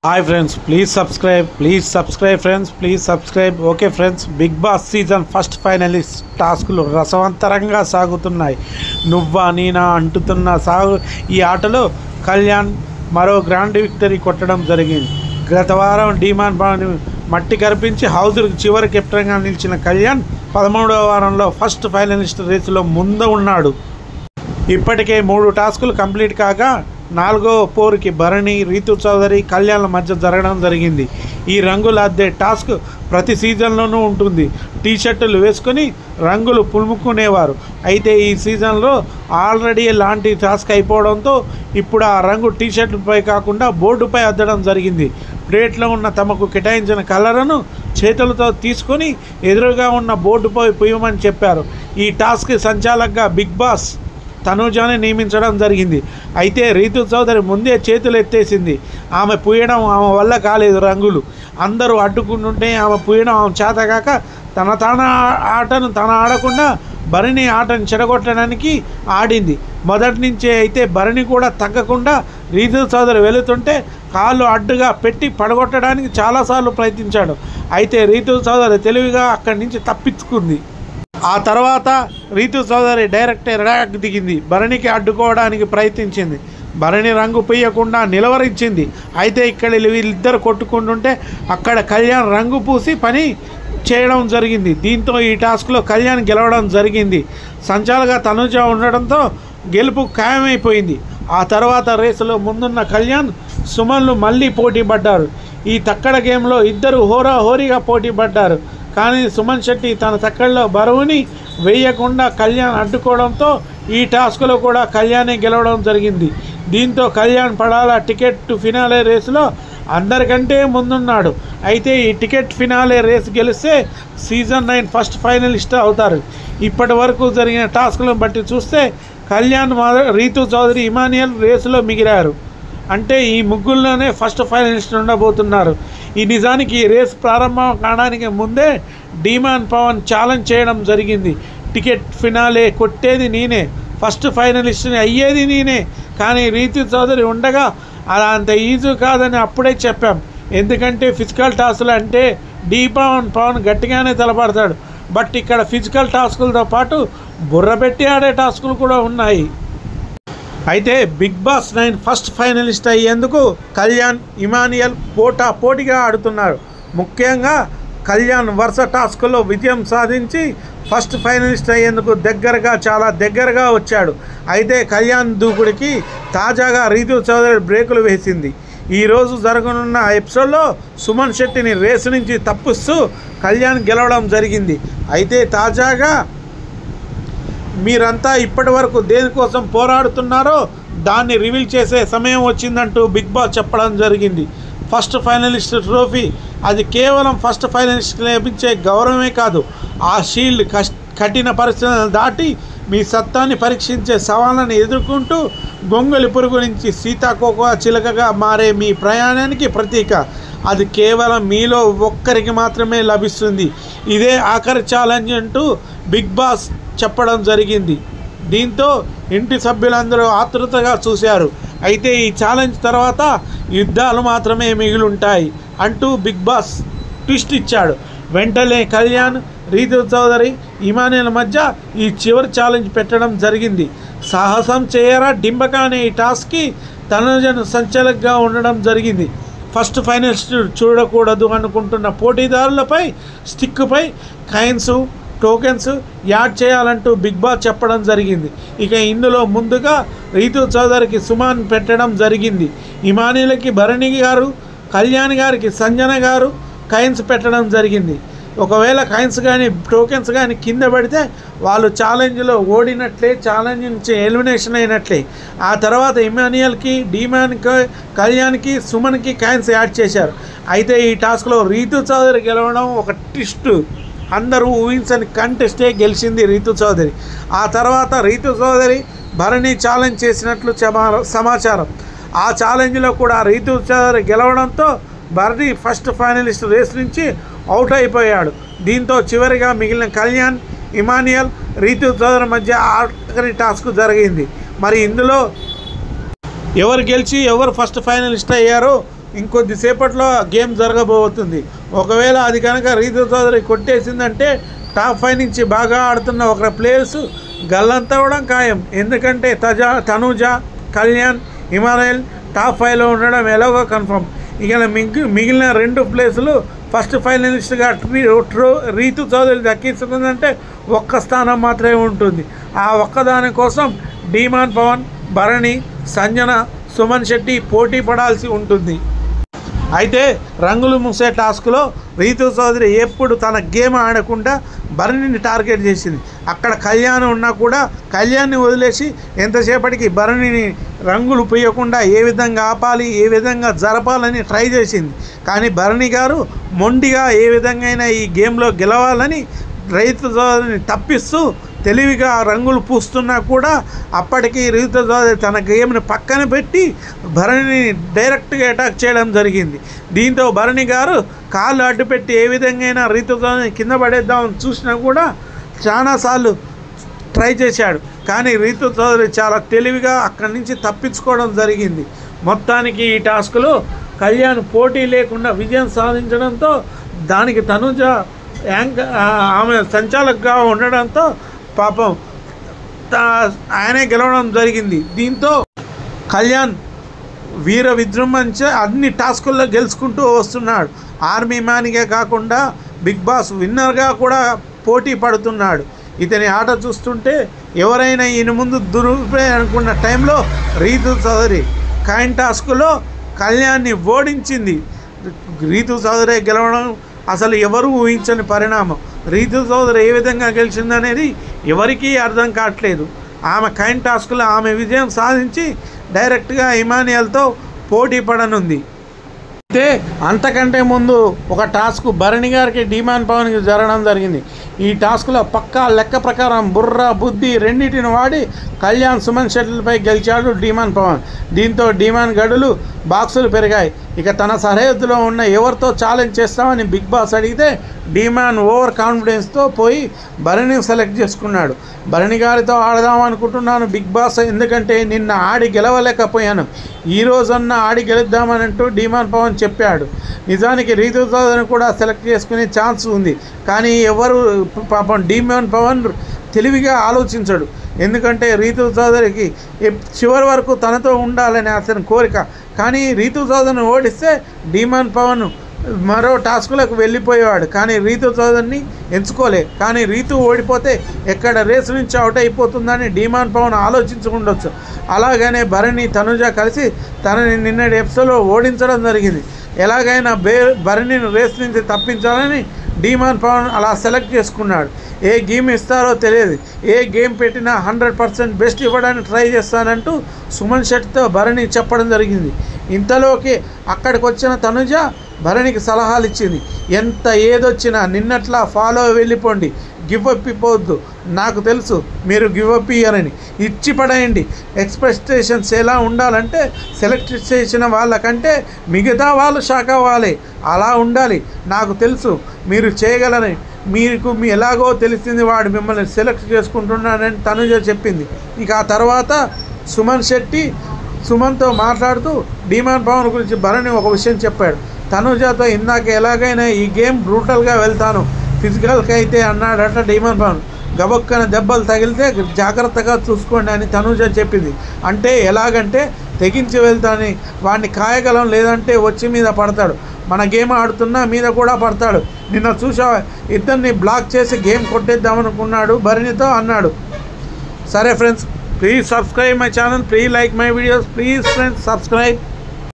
Hi friends, please subscribe friends, please subscribe. Okay friends, big boss season first finalist టాస్కులు రసవంతరంగా సాగుతున్నాయి. నువ్వా నేనా అంటున్న ఈ ఆటలో కళ్యాణ్ మరో గ్రాండ్ విక్టరీ కొట్టడం జరిగింది. గత వారం డీమాన్ మట్టి కరిపించి హౌస్కు చివరి కెప్టెన్గా నిలిచిన కళ్యాణ్ 13వ వారంలో ఫస్ట్ ఫైనలిస్ట్ రేసులో ముందు ఉన్నాడు. ఇప్పటికే 3 టాస్కులు కంప్లీట్ కాగా 4వ పోరుకి భరణి, రీతు చౌదరి, కళ్యాణ్ల మధ్య జరగడం జరిగింది. ఈ రంగుల అద్దె టాస్క్ ప్రతి సీజన్లోనూ ఉంటుంది. టీషర్టులు వేసుకొని రంగులు పులుముకునేవారు. అయితే ఈ సీజన్లో ఆల్రెడీ లాంటి టాస్క్ అయిపోవడంతో ఇప్పుడు ఆ రంగు టీషర్టుపై కాకుండా బోర్డుపై అద్దడం జరిగింది. ప్లేట్లో ఉన్న తమకు కేటాయించిన కలర్ను చేతులతో తీసుకొని ఎదురుగా ఉన్న బోర్డుపై పూయమని చెప్పారు. ఈ టాస్క్ సంచాలకుగా బిగ్ బాస్ తనూజాని నియమించడం జరిగింది. అయితే రీతు చౌదరి ముందే చేతులు ఎత్తేసింది. ఆమె పూయడం ఆమె వల్ల కాలేదు. రంగులు అందరూ అడ్డుకుంటుంటే ఆమె పూయడం ఆమె చేతగాక తన ఆటను ఆడకుండా భరణి ఆటను చెడగొట్టడానికి ఆడింది. మొదటి నుంచే అయితే భరణి కూడా తగ్గకుండా రీతు చౌదరి వెళుతుంటే కాళ్ళు అడ్డుగా పెట్టి పడగొట్టడానికి చాలాసార్లు ప్రయత్నించాడు. అయితే రీతు చౌదరి తెలివిగా అక్కడి నుంచి తప్పించుకుంది. ఆ తర్వాత రీతు చౌదరి డైరెక్ట్ ఎడాక్ దిగింది. భరణికి అడ్డుకోవడానికి ప్రయత్నించింది. భరణి రంగు పూయకుండా నిలవరించింది. అయితే ఇక్కడ వీళ్ళిద్దరు కొట్టుకుంటుంటే అక్కడ కళ్యాణ్ రంగు పూసి పని చేయడం జరిగింది. దీంతో ఈ టాస్క్లో కళ్యాణ్ గెలవడం జరిగింది. సంచాలగా తనుజ ఉండడంతో గెలుపు ఖాయమైపోయింది. ఆ తర్వాత రేసులో ముందున్న కళ్యాణ్, సుమన్లు మళ్ళీ పోటీ పడ్డారు. ఈ తక్కడ గేమ్లో ఇద్దరు హోరాహోరీగా పోటీ పడ్డారు. కానీ సుమన్ శెట్టి తన తక్కడలో బరువుని వేయకుండా కళ్యాణ్ అడ్డుకోవడంతో ఈ టాస్క్లో కూడా కళ్యాణే గెలవడం జరిగింది. దీంతో Kalyan Padala ticket to finale రేసులో అందరికంటే ముందున్నాడు. అయితే ఈ టికెట్ ఫినాలే రేసు గెలిస్తే సీజన్ 9 ఫస్ట్ ఫైనలిస్ట్ అవుతారు. ఇప్పటి వరకు జరిగిన టాస్క్లను బట్టి చూస్తే కళ్యాణ్, రీతు చౌదరి, ఇమానియల్ రేసులో మిగిలారు. అంటే ఈ ముగ్గురులోనే ఫస్ట్ ఫైనలిస్ట్ ఉండబోతున్నారు. ఈ నిజానికి ఈ రేసు ప్రారంభం కావడానికి ముందే డీమాన్ పవన్ ఛాలెంజ్ చేయడం జరిగింది. టికెట్ ఫినాలే కొట్టేది నేనే, ఫస్ట్ ఫైనలిస్ట్ని అయ్యేది నేనే. కానీ రీతు చౌదరి ఉండగా అలా అంత ఈజీ కాదని అప్పుడే చెప్పాం. ఎందుకంటే ఫిజికల్ టాస్కులు అంటే పవన్ గట్టిగానే తలపడతాడు. బట్ ఇక్కడ ఫిజికల్ టాస్కులతో పాటు బుర్ర పెట్టి ఆడే టాస్కులు కూడా ఉన్నాయి. అయితే బిగ్ బాస్ 9 ఫస్ట్ ఫైనలిస్ట్ అయ్యేందుకు కళ్యాణ్, ఇమానియల్ పోటీగా ఆడుతున్నారు. ముఖ్యంగా కళ్యాణ్ వరుస టాస్కుల్లో విజయం సాధించి ఫస్ట్ ఫైనలిస్ట్ అయ్యేందుకు చాలా దగ్గరగా వచ్చాడు. అయితే కళ్యాణ్ దూకుడికి తాజాగా రీతు చౌదరి బ్రేకులు వేసింది. ఈరోజు జరగనున్న ఎపిసోడ్లో సుమన్ శెట్టిని రేసు నుంచి తప్పిస్తూ కళ్యాణ్ గెలవడం జరిగింది. అయితే తాజాగా మీరంతా ఇప్పటి వరకు దేనికోసం పోరాడుతున్నారో దాన్ని రివీల్ చేసే సమయం వచ్చిందంటూ బిగ్ బాస్ చెప్పడం జరిగింది. ఫస్ట్ ఫైనలిస్ట్ ట్రోఫీ అది కేవలం ఫస్ట్ ఫైనలిస్ట్ లభించే గౌరవమే కాదు, ఆ షీల్డ్ కఠిన పరిస్థితులను దాటి మీ సత్తాన్ని పరీక్షించే సవాళ్ళను ఎదుర్కొంటూ గొంగలి పురుగు నుంచి సీతాకోక చిలుకగా మారే మీ ప్రయాణానికి ప్రతీక. అది కేవలం మీలో ఒక్కరికి మాత్రమే లభిస్తుంది. ఇదే ఆఖరి ఛాలెంజ్ అంటూ బిగ్ బాస్ చెప్పడం జరిగింది. దీంతో ఇంటి సభ్యులందరూ ఆతృతగా చూశారు. అయితే ఈ ఛాలెంజ్ తర్వాత యుద్ధాలు మాత్రమే మిగిలి ఉంటాయి అంటూ బిగ్ బాస్ ట్విస్ట్ ఇచ్చాడు. వెంటనే కళ్యాణ్, రీతు చౌదరి, ఇమానియల్ మధ్య ఈ చివరి ఛాలెంజ్ పెట్టడం జరిగింది. సాహసం చేయరా డింబక అనే ఈ టాస్క్కి తనుజను సంచలకంగా ఉండడం జరిగింది. ఫస్ట్ ఫైనలిస్ట్ చూడకూడదు అనుకుంటున్న పోటీదారులపై స్టిక్పై కాయిన్స్, టోకెన్స్ యాడ్ చేయాలంటూ బిగ్ బాస్ చెప్పడం జరిగింది. ఇక ఇందులో ముందుగా రీతు చౌదరికి సుమన్ పెట్టడం జరిగింది. ఇమానియల్కి భరణి గారు, కళ్యాణ్ గారికి సంజన గారు కాయిన్స్ పెట్టడం జరిగింది. ఒకవేళ కాయిన్స్ కానీ టోకెన్స్ కానీ కింద పడితే వాళ్ళు ఛాలెంజ్లో ఓడినట్లే, ఛాలెంజ్ నుంచి ఎలిమినేషన్ అయినట్లే. ఆ తర్వాత ఇమానియల్కి, డీమాన్కి, కళ్యాణ్కి, సుమన్కి కాయిన్స్ యాడ్ చేశారు. అయితే ఈ టాస్క్లో రీతు చౌదరి గెలవడం ఒక ట్విస్ట్. అందరూ ఊహించని కంటెస్టే గెలిచింది రీతు చౌదరి. ఆ తర్వాత రీతు చౌదరి భరణి ఛాలెంజ్ చేసినట్లు సమాచారం. ఆ ఛాలెంజ్లో కూడా రీతు చౌదరి గెలవడంతో భరణి ఫస్ట్ ఫైనలిస్ట్ రేస్ నుంచి అవుట్ అయిపోయాడు. దీంతో చివరిగా మిగిలిన కళ్యాణ్, ఇమానియల్, రీతు చౌదరి మధ్య ఆఖరి టాస్క్ జరిగింది. మరి ఇందులో ఎవరు గెలిచి ఎవరు ఫస్ట్ ఫైనలిస్ట్ అయ్యారో ఇంకొద్దిసేపట్లో గేమ్ జరగబోతుంది. ఒకవేళ అది కనుక రీతు చౌదరి కొట్టేసిందంటే టాప్ 5 నుంచి బాగా ఆడుతున్న ఒక ప్లేయర్స్ గల్లంతా కూడా ఖాయం. ఎందుకంటే తనుజ, కళ్యాణ్, ఇమానుయల్ టాప్ 5లో ఉండడం ఎలాగో కన్ఫర్మ్. ఇక మిగిలిన 2 ప్లేసులు ఫస్ట్ ఫైనలిస్ట్గా రీతు చౌదరి దక్కించుకుందంటే ఒక్క స్థానం మాత్రమే ఉంటుంది. ఆ ఒక్కదాని కోసం డీమాన్ పవన్, భరణి, సంజన, సుమన్ శెట్టి పోటీ పడాల్సి ఉంటుంది. అయితే రంగులు మూసే టాస్క్లో రీతు చౌదరి ఎప్పుడు తన గేమ్ ఆడకుండా భరణిని టార్గెట్ చేసింది. అక్కడ కళ్యాణ్ ఉన్నా కూడా కళ్యాణ్ని వదిలేసి ఎంతసేపటికి భరణిని రంగులు పూయకుండా ఏ విధంగా ఆపాలి, ఏ విధంగా జరపాలని ట్రై చేసింది. కానీ భరణి గారు మొండిగా ఏ విధంగా ఈ గేమ్లో గెలవాలని రీతు చౌదరిని తప్పిస్తూ తెలివిగా రంగులు పూస్తున్నా కూడా అప్పటికి రీతు చౌదరి తన గేమ్ని పక్కన పెట్టి భరణిని డైరెక్ట్గా అటాక్ చేయడం జరిగింది. దీంతో భరణి గారు కాళ్ళు అడ్డుపెట్టి ఏ విధంగా రీతు చౌదరిని కింద పడేద్దామని చూసినా కూడా చాలాసార్లు ట్రై చేశాడు. కానీ రీతు చౌదరి చాలా తెలివిగా అక్కడి నుంచి తప్పించుకోవడం జరిగింది. మొత్తానికి ఈ టాస్క్లో కళ్యాణ్ పోటీ లేకుండా విజయం సాధించడంతో దానికి తనుజ ఆమె సంచాలకుగా ఉండడంతో పాపం ఆయనే గెలవడం జరిగింది. దీంతో కళ్యాణ్ వీర విజృంభించి అన్ని టాస్కుల్లో గెలుచుకుంటూ వస్తున్నాడు. ఆర్మీ మ్యాన్గా కాకుండా బిగ్ బాస్ విన్నర్గా కూడా పోటీ పడుతున్నాడు. ఇతని ఆట చూస్తుంటే ఎవరైనా ఈయన ముందు దురుపే అనుకున్న టైంలో రీతు చౌదరి కాయిన్ టాస్క్లో కళ్యాణ్ని ఓడించింది. రీతు చౌదరి గెలవడం అసలు ఎవరు ఊహించని పరిణామం. రీతు చౌదరి ఏ విధంగా గెలిచిందనేది ఎవరికీ అర్థం కావట్లేదు. ఆమె కాయిన్ టాస్క్లో ఆమె విజయం సాధించి డైరెక్ట్గా ఇమానియల్తో పోటీ పడనుంది. అయితే అంతకంటే ముందు ఒక టాస్క్ భరణి గారికి డీమాన్ పవన్కి జరగడం జరిగింది. ఈ టాస్క్లో పక్కా లెక్క ప్రకారం బుర్ర బుద్ధి రెండింటిని వాడి కళ్యాణ్, సుమన్ షెట్లపై గెలిచాడు డీమాన్ పవన్. దీంతో డీమాన్ గడులు బాక్సులు పెరిగాయి. ఇక తన సరిహద్దులో ఉన్న ఎవరితో ఛాలెంజ్ చేస్తామని బిగ్ బాస్ అడిగితే డీమాన్ ఓవర్ కాన్ఫిడెన్స్తో పోయి భరణిని సెలెక్ట్ చేసుకున్నాడు. భరణి గారితో ఆడదాం అనుకుంటున్నాను బిగ్ బాస్, ఎందుకంటే నిన్న ఆడి గెలవలేకపోయాను, ఈరోజన్నా ఆడి గెలుద్దామని అంటూ డీమాన్ పవన్ చెప్పాడు. నిజానికి రీతు చౌదరిని కూడా సెలెక్ట్ చేసుకునే ఛాన్స్ ఉంది. కానీ ఎవరు పాపం డీమాన్ పవన్ తెలివిగా ఆలోచించడు. ఎందుకంటే రీతు చౌదరికి చివరి వరకు తనతో ఉండాలని అతని కోరిక. కానీ రీతు చౌదరిని ఓడిస్తే డీమాన్ పవన్ మరో టాస్కులకు వెళ్ళిపోయేవాడు. కానీ రీతు చౌదరిని ఎంచుకోలే. కానీ రీతు ఓడిపోతే ఎక్కడ రేసు నుంచి అవుట్ అయిపోతుందని డీమాన్ పవన్ ఆలోచించుకుండొచ్చు. అలాగనే భరణి, తనుజ కలిసి తనని నిన్నటి ఎపిసోడ్లో ఓడించడం జరిగింది. ఎలాగైనా భరణిని రేస్ నుంచి తప్పించాలని డీమాన్ పవన్ అలా సెలెక్ట్ చేసుకున్నాడు. ఏ గేమ్ ఇస్తారో తెలియదు, ఏ గేమ్ పెట్టినా 100% బెస్ట్ ఇవ్వడానికి ట్రై చేస్తానంటూ సుమన్ శెట్టితో భరణి చెప్పడం జరిగింది. ఇంతలోకి అక్కడికి వచ్చిన తనుజ భరణికి సలహాలు ఇచ్చింది. ఎంత ఏదొచ్చినా నిన్నట్లా ఫాలో వెళ్ళిపోండి, గివ్ అప్ ఇవ్వద్దు, నాకు తెలుసు మీరు గివ్ అప్ ఇయ్యరని, ఇచ్చి పడేయండి. ఎక్స్పెక్టేషన్స్ ఎలా ఉండాలంటే సెలెక్ట్ చేసిన వాళ్ళకంటే మిగతా వాళ్ళు షాక్ అవ్వాలి, అలా ఉండాలి. నాకు తెలుసు మీరు చేయగలని, మీకు ఎలాగో తెలిసింది వాడు మిమ్మల్ని సెలెక్ట్ చేసుకుంటున్నానని తనుజ చెప్పింది. ఇక ఆ తర్వాత సుమన్ శెట్టి సుమన్తో మాట్లాడుతూ డీమాన్ పవన్ గురించి భరణి ఒక విషయం చెప్పాడు. తనుజతో ఇందాక ఎలాగైనా ఈ గేమ్ బ్రూటల్గా వెళ్తాను, ఫిజికల్గా అయితే అన్నాడట డీమాన్ పవన్. గబక్కన దెబ్బలు తగిలితే జాగ్రత్తగా చూసుకోండి అని తనుజ చెప్పింది. అంటే ఎలాగంటే తెగించి వెళ్తాని, వాడిని కాయగలం, లేదంటే వచ్చి మీద పడతాడు, మన గేమ్ ఆడుతున్నా మీద కూడా పడతాడు. నిన్న చూసా ఇద్దరిని బ్లాక్ చేసి గేమ్ కొట్టేద్దామనుకున్నాడు భరణితో అన్నాడు. సరే friends, please subscribe my channel, please like my videos, please friends subscribe.